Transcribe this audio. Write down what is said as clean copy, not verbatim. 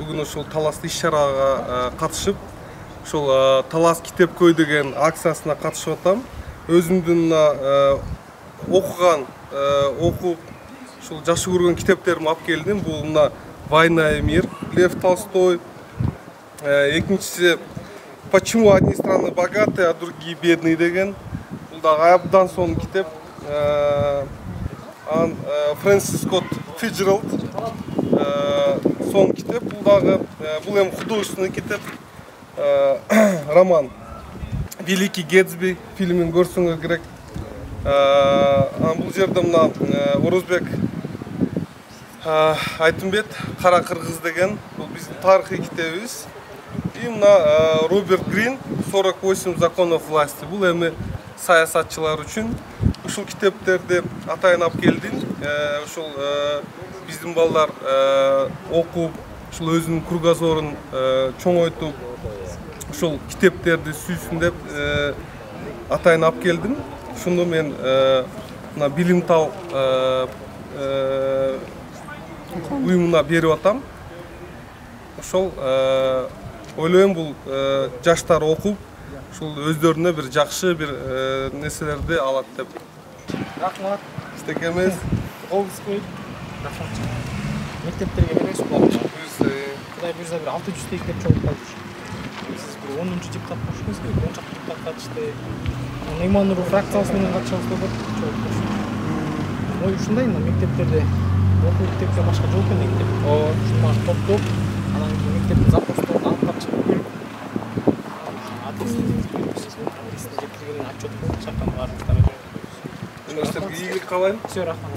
бүгүн ошол таласта иш-чарага катышып, ошол Талас Китепкөй деген акциясына катышып атам. Өзүмдүн окуган, окуп, ушул жакшы көргөн китептеримди алып келдим. Бул мына «Война и мир», Лев Толстой. Экинчиси «Почему одни страны богатые, а другие бедные» деген. Бул дагы абдан сонун китеп. Фрэнсис Скотт Фиджеральд сонун китеп. Бул дагы бул эми художественный китеп. Роман «Великий Гэтсби» фильмин көрсөңөр керек. Бул жерде мына Орозбек Айтымбет «Кара кыргыз» деген, бул биздин тарыхый китебибиз. И мына Роберт Грин «48 законов власти». Бул эми саясатчылар үчүн. Ушул китептерди атайын алып келдим. Ушул биздин балдар окуп, ушул өзүнүн кругозорун чоңойтуп, ушул китептерди сүйсүн деп атайын алып келдим. Ушуну мен мына Билимтал уюмуна берип атам. Ошол ойлойм бул жаштар окуп, ушул өздөрүнө бир жакшы бир нерселерди алат деп. Рахмат. Истекемиз. Колубуз коюп, рахмат. Мектептерге беребиз буларды. Кудай буйрса бир 600 китеп чогулуп калды. Сиз бир 10-чу депутат болушуңуз керек, 10 чакты депутат катышты. Найман-Нуру фракциясы менен катышабыз деп чогулуп. Ой, ушундай мектептерде окуу китепке башка жол экен китеп. Ушуну топтоп, анан мектептин запросторун алып катышып көрүп. Отчет чакан баарыңыздарды. Игилик каалайм. Все, рахмат.